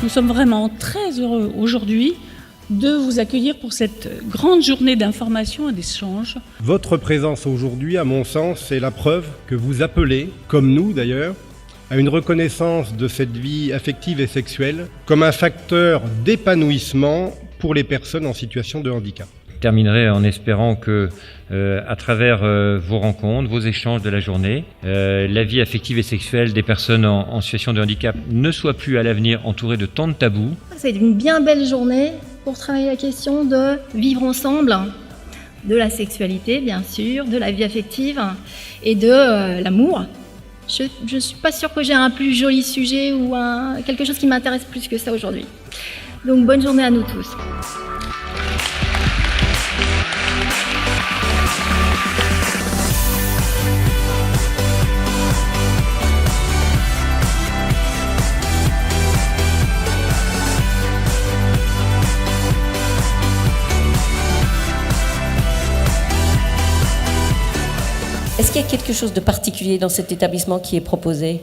Nous sommes vraiment très heureux aujourd'hui de vous accueillir pour cette grande journée d'information et d'échange. Votre présence aujourd'hui, à mon sens, est la preuve que vous appelez, comme nous d'ailleurs, à une reconnaissance de cette vie affective et sexuelle comme un facteur d'épanouissement pour les personnes en situation de handicap. Je terminerai en espérant que, à travers vos rencontres, vos échanges de la journée, la vie affective et sexuelle des personnes en situation de handicap ne soit plus à l'avenir entourée de tant de tabous. C'est une bien belle journée pour travailler la question de vivre ensemble, de la sexualité bien sûr, de la vie affective et de l'amour. Je ne suis pas sûre que j'ai un plus joli sujet ou quelque chose qui m'intéresse plus que ça aujourd'hui. Donc bonne journée à nous tous. Est-ce qu'il y a quelque chose de particulier dans cet établissement qui est proposé?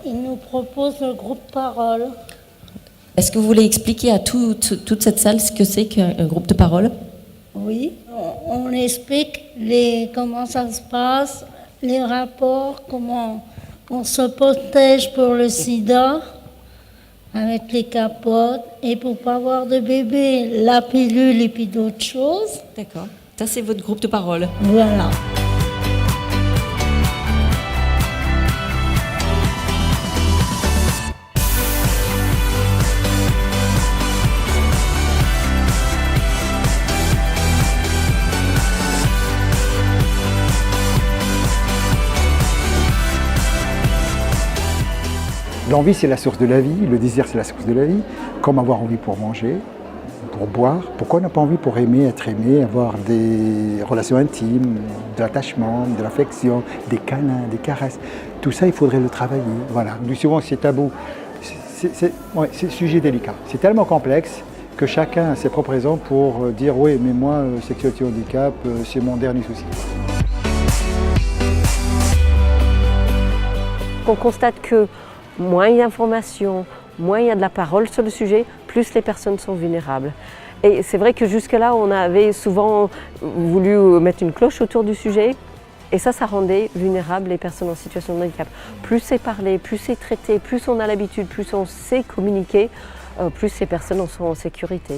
Il nous propose le groupe parole. Est-ce que vous voulez expliquer à toute cette salle ce que c'est qu'un groupe de parole? Oui, on explique comment ça se passe, les rapports, comment on se protège pour le sida avec les capotes et pour ne pas avoir de bébé, la pilule et puis d'autres choses. D'accord. Ça, c'est votre groupe de parole. Voilà. L'envie, c'est la source de la vie, le désir, c'est la source de la vie. Comme avoir envie pour manger, pour boire. Pourquoi on n'a pas envie pour aimer, être aimé, avoir des relations intimes, de l'attachement, de l'affection, des câlins, des caresses. Tout ça, il faudrait le travailler. Voilà. Nous, souvent, c'est tabou. C'est un sujet délicat. C'est tellement complexe que chacun a ses propres raisons pour dire « oui, mais moi, sexualité handicap, c'est mon dernier souci ». On constate que moins il y a d'informations, moins il y a de la parole sur le sujet, plus les personnes sont vulnérables. Et c'est vrai que jusque-là, on avait souvent voulu mettre une cloche autour du sujet et ça rendait vulnérables les personnes en situation de handicap. Plus c'est parlé, plus c'est traité, plus on a l'habitude, plus on sait communiquer, plus ces personnes sont en sécurité.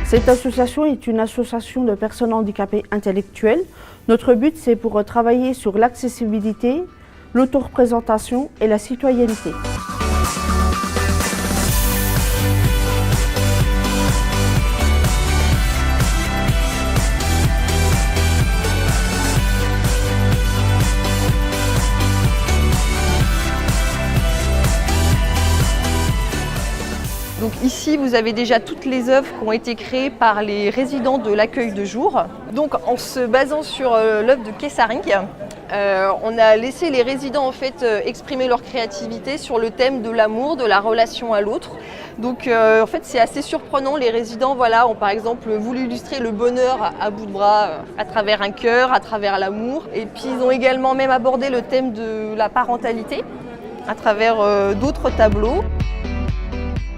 Cette association est une association de personnes handicapées intellectuelles. Notre but, c'est pour travailler sur l'accessibilité, l'autoreprésentation et la citoyenneté. Donc ici, vous avez déjà toutes les œuvres qui ont été créées par les résidents de l'accueil de jour. Donc en se basant sur l'œuvre de Kessaring, on a laissé les résidents en fait exprimer leur créativité sur le thème de l'amour, de la relation à l'autre. Donc en fait c'est assez surprenant, les résidents ont par exemple voulu illustrer le bonheur à bout de bras à travers un cœur, à travers l'amour. Et puis ils ont également même abordé le thème de la parentalité à travers d'autres tableaux.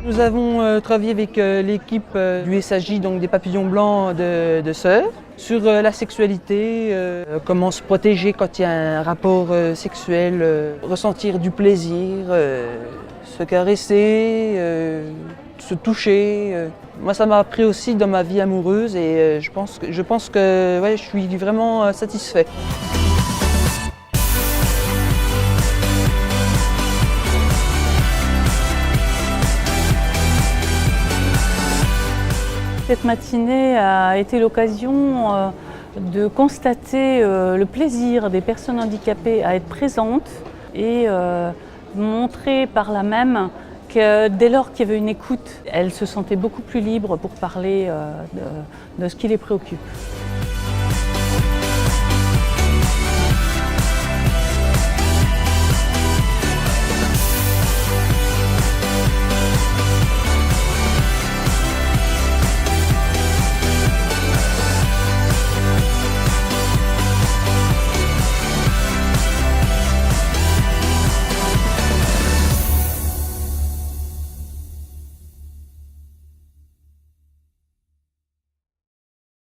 Nous avons travaillé avec l'équipe du SAJ, donc des papillons blancs de Sœurs, sur la sexualité, comment se protéger quand il y a un rapport sexuel, ressentir du plaisir, se caresser, se toucher. Moi, ça m'a appris aussi dans ma vie amoureuse et je pense que je suis vraiment satisfait. Cette matinée a été l'occasion de constater le plaisir des personnes handicapées à être présentes et montrer par là même que dès lors qu'il y avait une écoute, elles se sentaient beaucoup plus libres pour parler de ce qui les préoccupe.